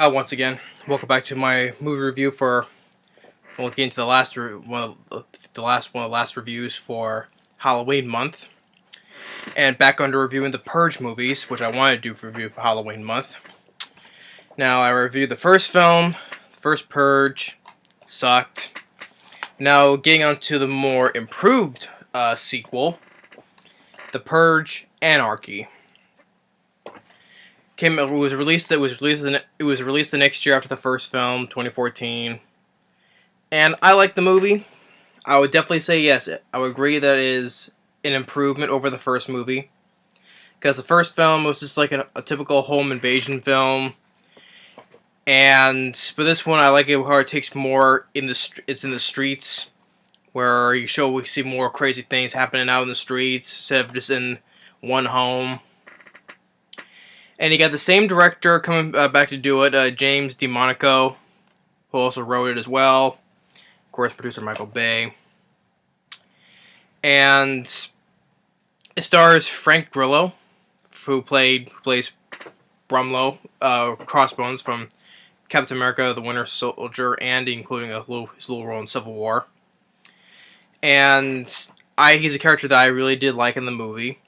Once again, welcome back to my movie review for looking into the last one of the last reviews for Halloween month, and back under reviewing the Purge movies, which I wanted to do for review for Halloween month. Now I reviewed the first film, the first Purge, sucked. Now getting on to the more improved sequel, the Purge Anarchy. It was released the next year after the first film, 2014. And I like the movie. I would definitely say yes. I would agree that it is an improvement over the first movie. Because the first film was just like a typical home invasion film. But this one I like it how it takes more it's in the streets, where we see more crazy things happening out in the streets instead of just in one home. And you got the same director coming back to do it, James DeMonaco, who also wrote it as well. Of course, producer Michael Bay. And it stars Frank Grillo, who plays Brumlow, Crossbones from Captain America: The Winter Soldier, and including his little role in Civil War. And he's a character that I really did like in the movie.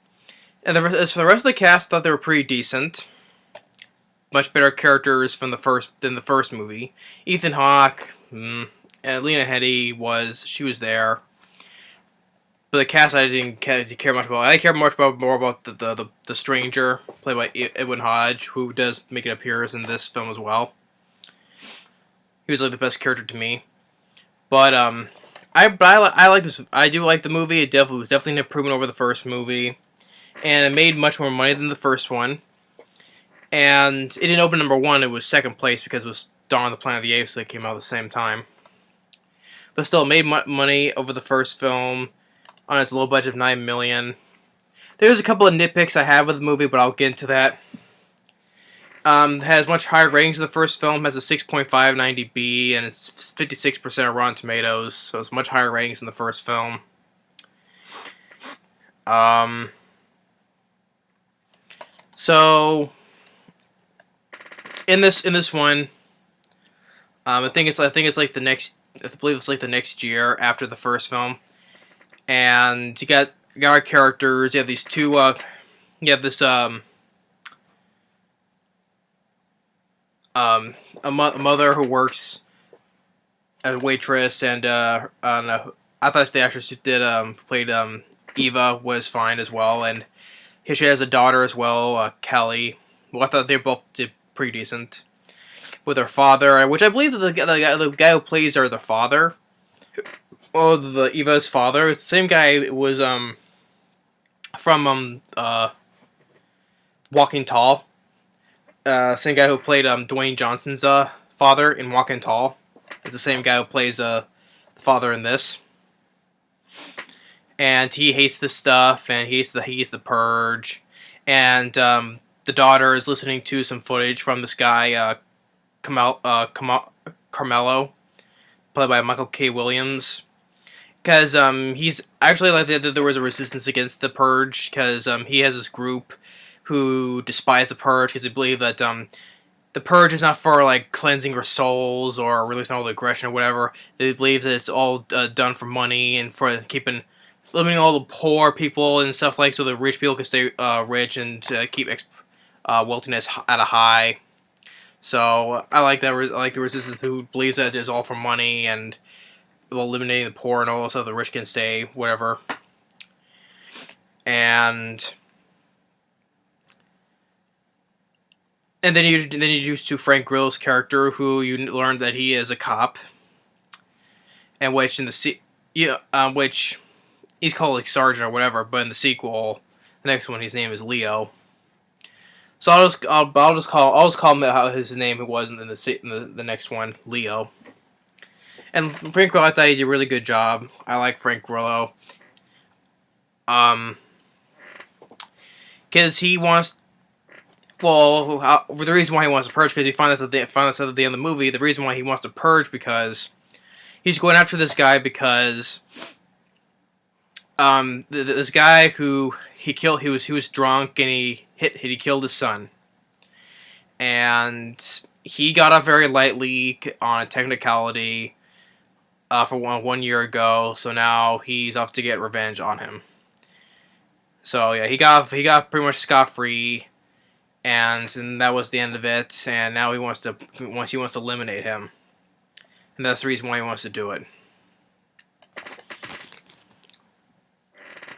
And as for the rest of the cast, I thought they were pretty decent. Much better characters than the first movie. Ethan Hawke, and Lena Headey was there. But the cast I didn't care much about. I care more about the stranger, played by Edwin Hodge, who does make an appearance in this film as well. He was like the best character to me. But I like this. I do like the movie. It was definitely an improvement over the first movie. And it made much more money than the first one. And it didn't open number one, it was second place because it was Dawn of the Planet of the Apes, so they came out at the same time. But still, it made money over the first film on its low budget of $9 million. There's a couple of nitpicks I have with the movie, but I'll get into that. It has much higher ratings than the first film, it has a 6.590B, and it's 56% of Rotten Tomatoes, so it's much higher ratings than the first film. So in this one, I believe it's like the next year after the first film, and you got our characters. You have these two. You have this a mother who works as a waitress, and I thought the actress who played Eva was fine as well, and she has a daughter as well, Kelly. Well, I thought they both did pretty decent. With her father, which I believe that the guy who plays her, the father, the Eva's father, is the same guy who was from Walking Tall. Same guy who played Dwayne Johnson's father in Walking Tall. It's the same guy who plays the father in this. And he hates this stuff, and he hates the Purge. And the daughter is listening to some footage from this guy, Carmelo, played by Michael K. Williams. Because he's actually like there was a resistance against the Purge, because he has this group who despise the Purge because they believe that the Purge is not for like cleansing your souls or releasing all the aggression or whatever. They believe that it's all done for money and for limiting all the poor people and stuff, like so the rich people can stay rich and keep wealthiness at a high. So I like that. I like the resistance who believes that it's all for money and eliminating the poor and all, so the rich can stay whatever. And then you introduce to Frank Grillo's character, who you learn that he is a cop, and which which he's called like Sergeant or whatever, but in the sequel, the next one, his name is Leo. So I'll just call him how his name was in the next one, Leo. And Frank Grillo, I thought he did a really good job. I like Frank Grillo. Because he wants. Well, the reason why he wants to purge, because he found this at the end of the movie. The reason why he wants to purge because he's going after this guy because this guy who he killed, he was drunk and he killed his son, and he got off very lightly on a technicality for one year ago, so now he's off to get revenge on him. So yeah, he got pretty much scot free, and that was the end of it. And now he wants to eliminate him, and that's the reason why he wants to do it.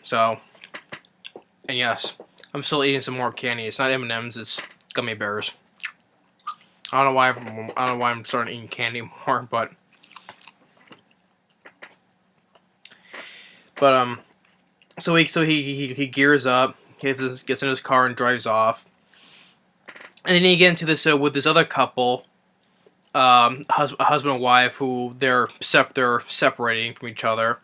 So, and yes, I'm still eating some more candy. It's not M&Ms, it's gummy bears. I don't know why I'm starting eating candy more, but so he gears up, gets in his car and drives off, and then he gets into this with this other couple, husband and wife, who they're separating from each other,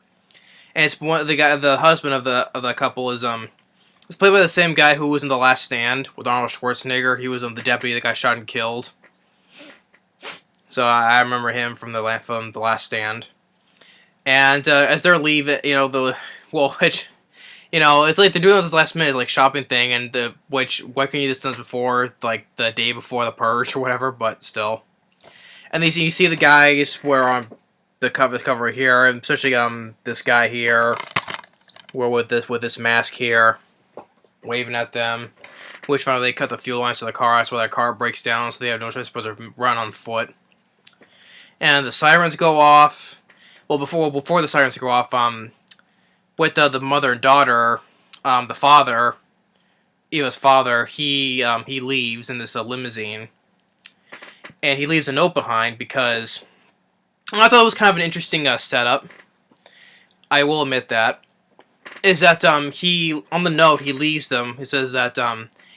and it's the husband of the couple is it's played by the same guy who was in The Last Stand with Arnold Schwarzenegger. He was the deputy that got shot and killed. So I remember him from the Last Stand. And as they're leaving, it's like they're doing this last minute like shopping thing, and why couldn't you just done this before, like the day before the Purge or whatever? But still, and you see the guys were on the cover here, and especially this guy here, were with this mask here, waving at them. Which finally they cut the fuel lines to the car, so their car breaks down, so they have no choice but to run on foot. And the sirens go off. Well, before the sirens go off, with the mother and daughter, the father, Eva's father, he leaves in this limousine, and he leaves a note behind because I thought it was kind of an interesting setup. I will admit that. Is that he on the note he leaves them. He says that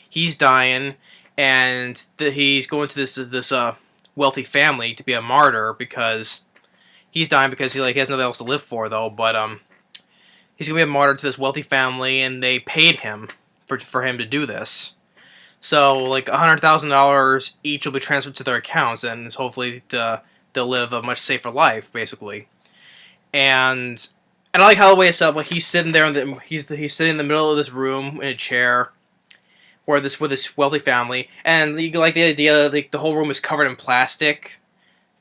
he's dying, and that he's going to this wealthy family to be a martyr because he's dying because he has nothing else to live for though. But he's gonna be a martyr to this wealthy family, and they paid him for him to do this. So like $100,000 each will be transferred to their accounts, and hopefully they'll live a much safer life, basically. And I like how the way it's set up. Like he's sitting there, he's sitting in the middle of this room in a chair, where with this wealthy family, and you like the idea like the whole room is covered in plastic,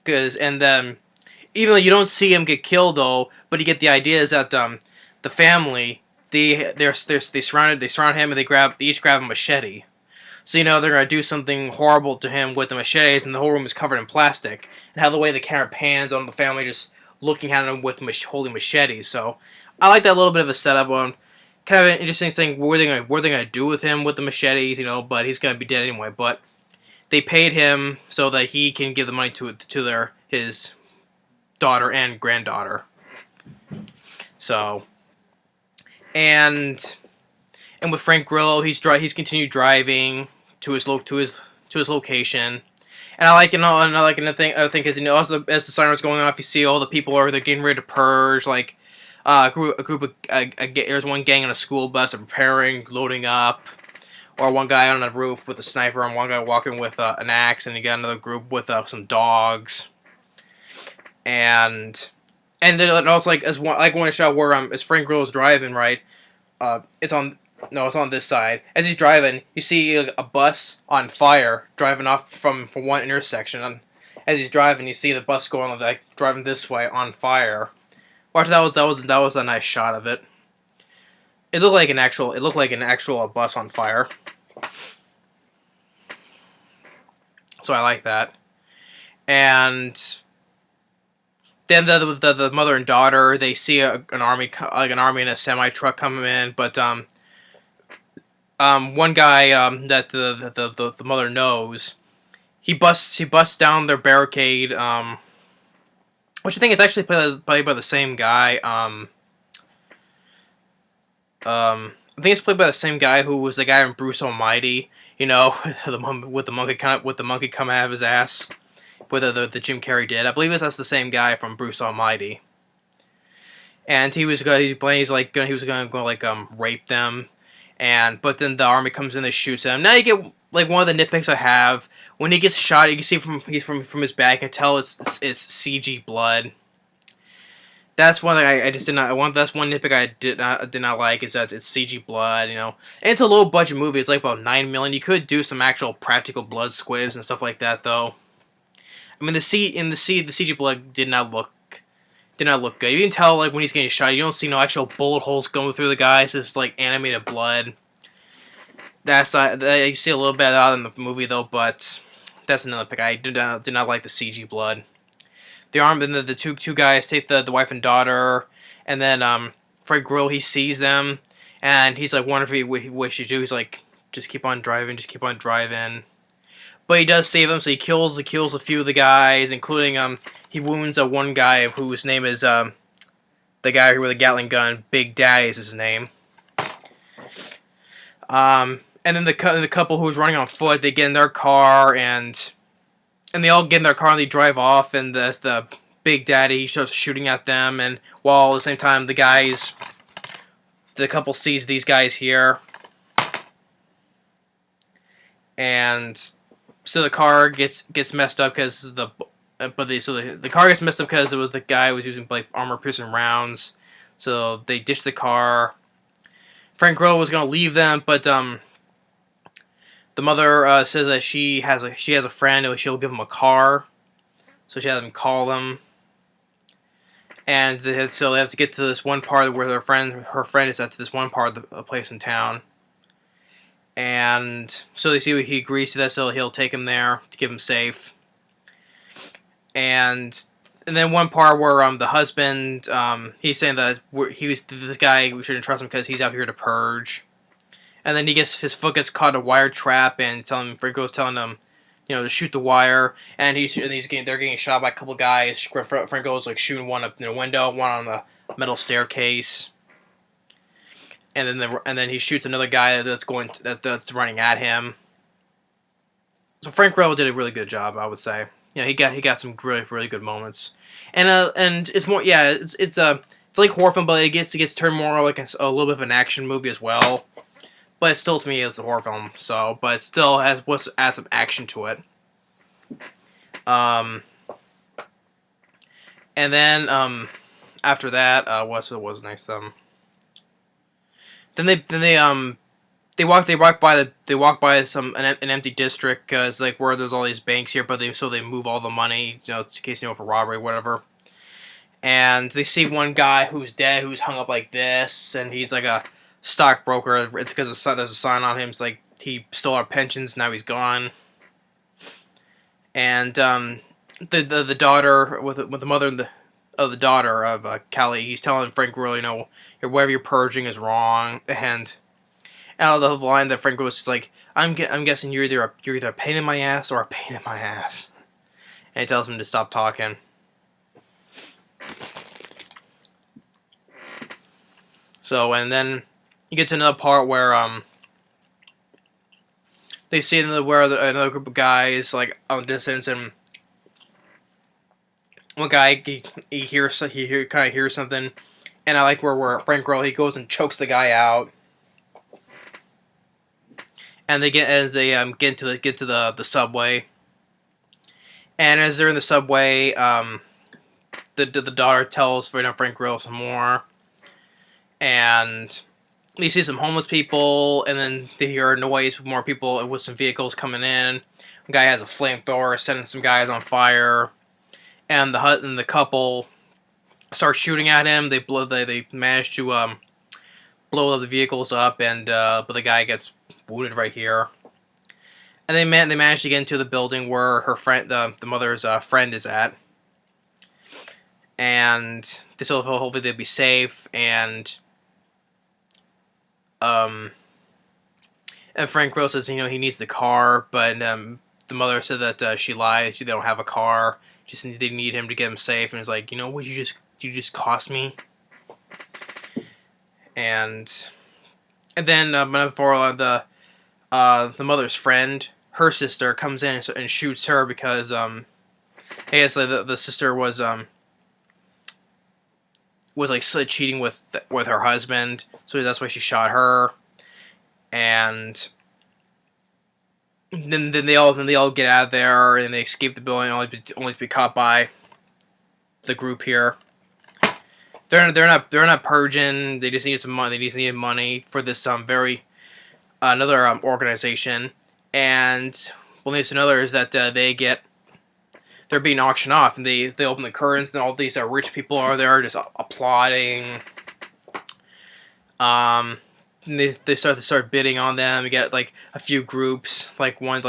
and then even though you don't see him get killed though, but you get the idea is that the family they surround him, and they each grab a machete. So they're gonna do something horrible to him with the machetes, and the whole room is covered in plastic. And how the way the camera pans on the family just looking at him with holding machetes. So I like that little bit of a setup on kind of an interesting thing. What are they gonna do with him with the machetes? But he's gonna be dead anyway. But they paid him so that he can give the money to his daughter and granddaughter. So and with Frank Grillo, he's continued driving to his location. And I like another thing is also as the siren's going off, you see all the people they're getting ready to purge. Like there's one gang in a school bus preparing, loading up, or one guy on the roof with a sniper, and one guy walking with an axe, and you got another group with some dogs. And then also as one shot where as Frank Grillo's driving, right? It's on this side. As he's driving, you see a bus on fire driving off from one intersection. As he's driving, you see the bus going driving this way on fire. Watch, that was a nice shot of it. It looked like an actual bus on fire. So I like that. And then the mother and daughter, they see an army in a semi truck coming in, but one guy that the mother knows, he busts down their barricade, which I think is actually played by the same guy. I think it's played by the same guy who was the guy in Bruce Almighty. With the monkey coming out of his ass, with the Jim Carrey did. I believe that's the same guy from Bruce Almighty. And he was going to rape them. But then the army comes in and shoots him. Now you get one of the nitpicks I have. When he gets shot, you can see from his back, you can tell it's CG blood. That's one thing I just did not. That's one nitpick I did not like, is that it's CG blood. And it's a low budget movie. It's like about $9 million. You could do some actual practical blood squibs and stuff like that though. I mean, the CG blood did not look good. You can tell like when he's getting shot, you don't see no actual bullet holes going through the guy. It's just like animated blood. That's you see a little bit out in the movie though, but that's another pick. I did not like the CG blood. The arm and the two guys take the wife and daughter, and then Frank Grillo, he sees them, and he's like wondering what he should do. He's like, just keep on driving, just keep on driving. But he does save them, so he kills a few of the guys, including he wounds one guy whose name is the guy with a Gatling gun. Big Daddy is his name. And then the couple who was running on foot, they get in their car and they all get in their car and they drive off, and the Big Daddy starts shooting at them, and while at the same time the couple sees these guys here, and so the car gets messed up because the car gets messed up because it was the guy who was using like armor-piercing rounds, so they ditch the car. Frank Grillo was gonna leave them, but the mother says that she has a friend and she'll give him a car, so she has them call them. And so they have to get to this one part where her friend is at this one part of the place in town. And so they see he agrees to that, so he'll take him there to keep him safe. And then one part where the husband he's saying that this guy, we shouldn't trust him because he's out here to purge. And then his foot gets caught in a wire trap, and Franco's telling him, to shoot the wire, and they're getting shot by a couple guys. Franco's like shooting one up in the window, one on the metal staircase, and then he shoots another guy that's running at him. So Frank Grillo did a really good job, I would say. He got some really really good moments, and it's more it's like horror film, but it gets turned more like a little bit of an action movie as well. But still, to me, it's a horror film. So, but it still adds some action to it. And then after that, what was next? Then they walk by an empty district because like where there's all these banks here, but they move all the money, in case for robbery, whatever. And they see one guy who's dead, who's hung up like this, and he's like a stockbroker. It's because there's a sign on him. It's like he stole our pensions. Now he's gone. And the daughter with the mother of the daughter of Kelly, he's telling Frank Grillo, whatever you're purging is wrong. And out of the line that Frank Grillo was just like, I'm guessing you're either a pain in my ass or a pain in my ass. And he tells him to stop talking. So and then you get to another part where they see another group of guys like on the distance, and one guy he kind of hears something, and I like where Frank Grillo, he goes and chokes the guy out, and they get to the subway, and as they're in the subway, the daughter tells Frank Grillo some more, and you see some homeless people, and then they hear a noise with more people with some vehicles coming in. A guy has a flamethrower, setting some guys on fire, and the couple start shooting at him. They manage to blow the vehicles up, and but the guy gets wounded right here. And they manage to get into the building where her friend, the mother's friend, is at, and hopefully they'll be safe. And Frank Grillo says, he needs the car, but the mother said that she lied. They don't have a car. Just they need him to get him safe. And he's like, what you just cost me. And then before the mother's friend, her sister comes in and shoots her because I guess the sister was like cheating with her husband, so that's why she shot her. And then they all get out of there and they escape the building, only to be caught by the group here. They're not purging. They just need some money. They just needed money for this another organization. And well, there's another is that they get they're being auctioned off, and they open the curtains, and all these rich people are there just applauding. And they start bidding on them. You get like a few groups, like one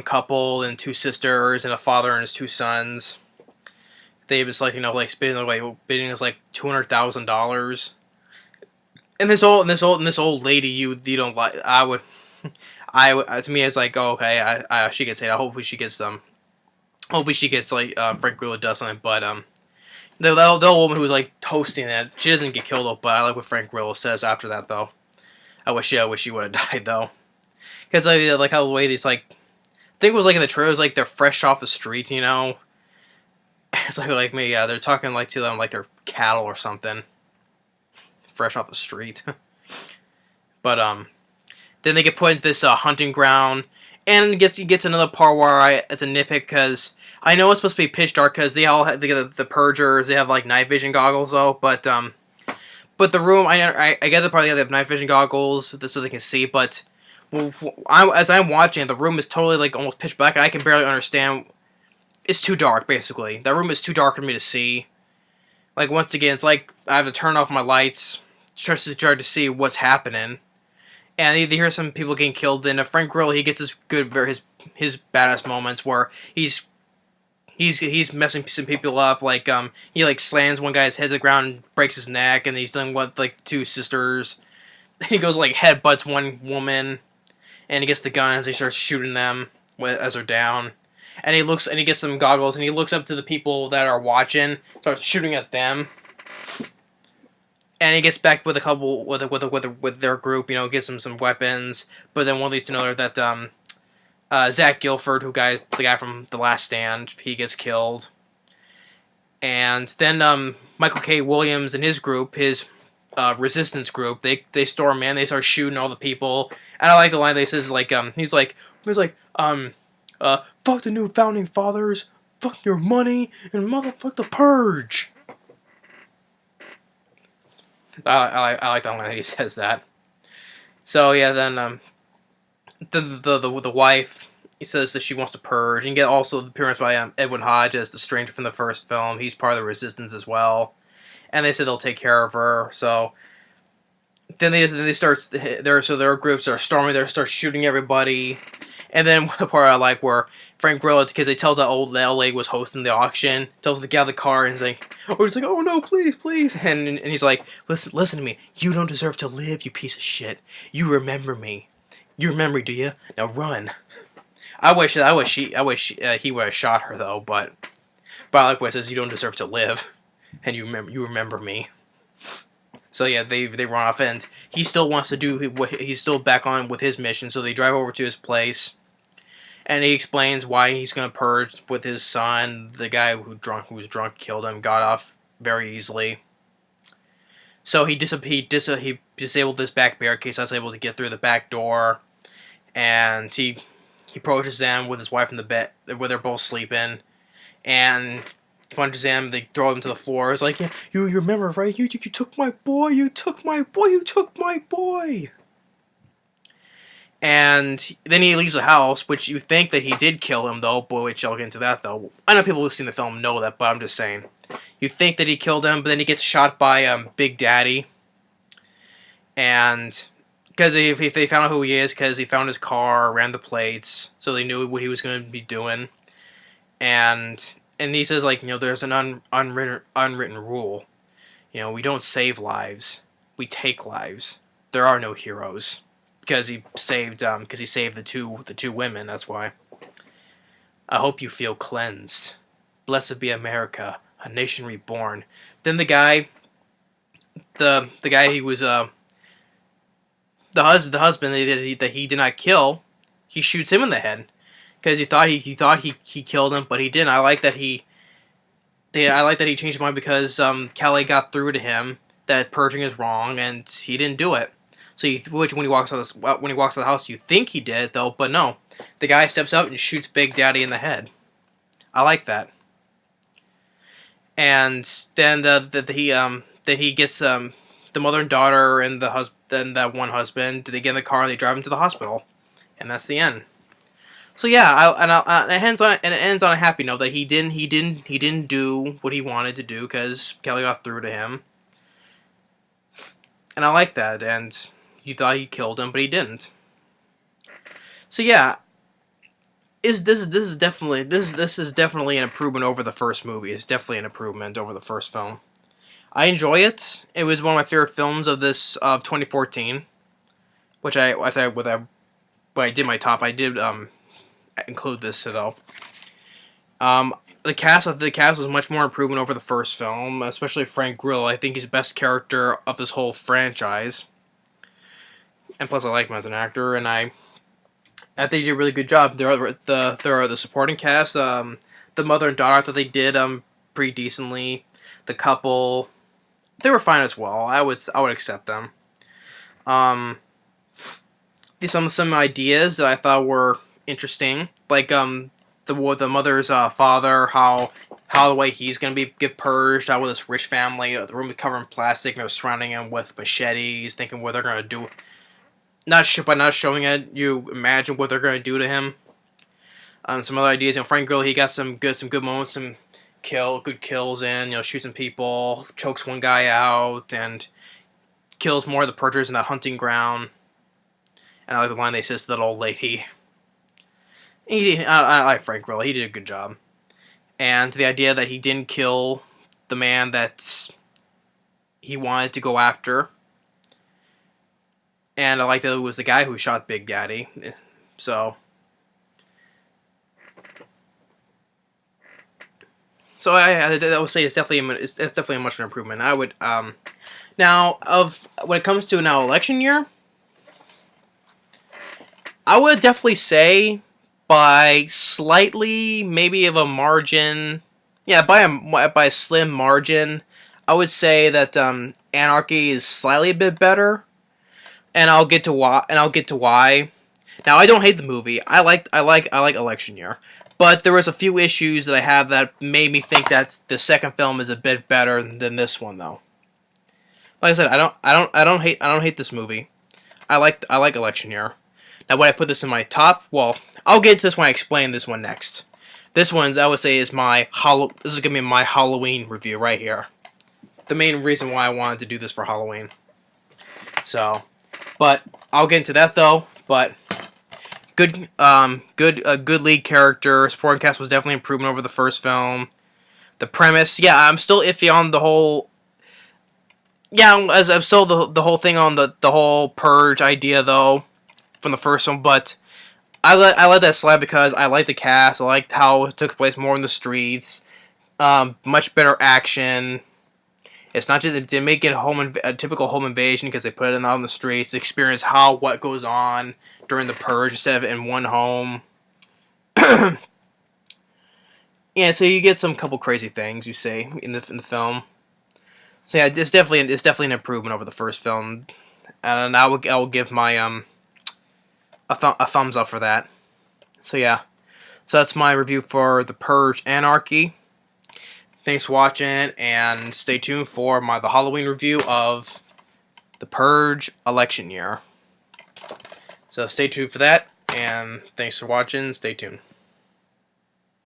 couple and two sisters and a father and his two sons. They was like bidding is like $200,000. And this old lady you don't like. To me it's like, oh, okay, she gets it. Hopefully she gets them. Hopefully she gets like Frank Grillo does something, but the old woman who was like toasting it, she doesn't get killed though. But I like what Frank Grillo says after that though. I wish she would have died though, because like how the way these like, I think it was like in the trailers, like they're fresh off the street, you know. It's like me, yeah, they're talking like to them like they're cattle or something, fresh off the street. But then they get put into this hunting ground, and it gets another part where it's a nitpick because I know it's supposed to be pitch dark because they all have the Purgers, they have like night vision goggles though, but the room I get the part they have night vision goggles so they can see, but as I'm watching, the room is totally like almost pitch black. I can barely understand. It's too dark, basically. That room is too dark for me to see. Like, once again, it's like I have to turn off my lights just to try to see what's happening. And you hear some people getting killed. Then Frank Grillo, he gets his badass moments where he's messing some people up. Like he like slams one guy's head to the ground, and breaks his neck, and he's done what like two sisters. Then he goes like headbutts one woman, and he gets the guns. He starts shooting them as they're down. And he gets some goggles, and he looks up to the people that are watching, starts shooting at them, and he gets back with a couple with their group, you know, gives them some weapons. But then one leads to another that Zach Gilford, the guy from The Last Stand, he gets killed, and then Michael K. Williams and his group, his resistance group, they storm in, they start shooting all the people, and I like the line they says like he's like fuck the new founding fathers, fuck your money, and motherfuck the Purge. I like that line that he says that. So yeah, then the wife, he says that she wants to purge. You can get also the appearance by Edwin Hodge as the stranger from the first film. He's part of the resistance as well, and they said they'll take care of her. So then they start their groups are storming. They start shooting everybody. And then the part I like where Frank Grillo, because he tells that old lady was hosting the auction, tells the guy in the car, and he's like, oh no, please, and he's like, listen to me, you don't deserve to live, you piece of shit. You remember me. You remember me, do you? Now run. I wish he would have shot her though, but I like what it says, you don't deserve to live, and you remember me. So yeah, they run off, and he still wants to do he's still back on with his mission. So they drive over to his place, and he explains why he's gonna purge with his son. The guy who was drunk killed him, got off very easily. So he disabled this back barricade, so I was able to get through the back door, and he approaches them with his wife in the bed where they're both sleeping, and punches him. They throw him to the floor. It's like, yeah, you remember, right? You took my boy. You took my boy. And then he leaves the house, which you think that he did kill him, though. Boy, which I'll get into that, though. I know people who've seen the film know that, but I'm just saying. You think that he killed him, but then he gets shot by Big Daddy. And because if they found out who he is, because he found his car, ran the plates, so they knew what he was going to be doing. And he says, like, you know, there's an unwritten rule. You know, we don't save lives. We take lives. There are no heroes. Because he saved the two women, that's why. I hope you feel cleansed. Blessed be America, a nation reborn. Then the guy he was the husband that he did not kill, he shoots him in the head. Because he thought he killed him, but he didn't. I like that he changed his mind because Kelly got through to him that purging is wrong, and he didn't do it. So when he walks out of the house, you think he did though, but no. The guy steps out and shoots Big Daddy in the head. I like that. And then he gets the mother and daughter and that one husband. They get in the car and they drive him to the hospital, and that's the end. So yeah, and it ends on a happy note that he didn't do what he wanted to do because Kelly got through to him, and I like that. And you thought he killed him, but he didn't. So yeah, this is definitely an improvement over the first movie. It's definitely an improvement over the first film. I enjoy it. It was one of my favorite films of 2014, which I thought when I did my top, I did include this though. The cast was much more improvement over the first film, especially Frank Grillo. I think he's the best character of this whole franchise, and plus I like him as an actor, and I think he did a really good job. There are the supporting cast, the mother and daughter, I thought they did pretty decently. The couple, they were fine as well. I would accept them. Um, some ideas that I thought were interesting, like the mother's father, how the way he's gonna get purged out with this rich family. The room is covered in plastic, and they're surrounding him with machetes, thinking what they're gonna do. By not showing it, you imagine what they're gonna do to him. Some other ideas. Frank Grillo, he got some good moments, some good kills in. Shoots some people, chokes one guy out, and kills more of the purgers in that hunting ground. And I like the line they says to that old lady. I like Frank Grillo. He did a good job. And the idea that he didn't kill the man that he wanted to go after. And I like that it was the guy who shot Big Daddy. So I would say it's definitely a much of an improvement. I would now when it comes to now election year, I would definitely say by slightly maybe of a margin, yeah, by a slim margin, I would say that Anarchy is slightly a bit better, and I'll get to why. Now I don't hate the movie. I like election year. But there was a few issues that I have that made me think that the second film is a bit better than this one, though. Like I said, I don't hate this movie. I like election year. Now, would I put this in my top? Well, I'll get to this when I explain this one next. This one, I would say, is this is gonna be my Halloween review right here. The main reason why I wanted to do this for Halloween. So, but I'll get into that though. But good lead character. Supporting cast was definitely improvement over the first film. The premise, yeah, I'm still iffy on the whole. Yeah, as I'm still the whole thing on the whole Purge idea though, from the first one. But I let that slide because I like the cast. I liked how it took place more in the streets. Much better action. It's not just they make it a typical home invasion because they put it out on the streets to experience what goes on during the Purge instead of in one home. Yeah, so you get some couple crazy things you say in the film. So yeah, it's definitely an improvement over the first film, and I will give my a thumbs up for that. So yeah, so that's my review for The Purge Anarchy. Thanks for watching, and stay tuned for the Halloween review of The Purge Election Year. So stay tuned for that, and thanks for watching. Stay tuned.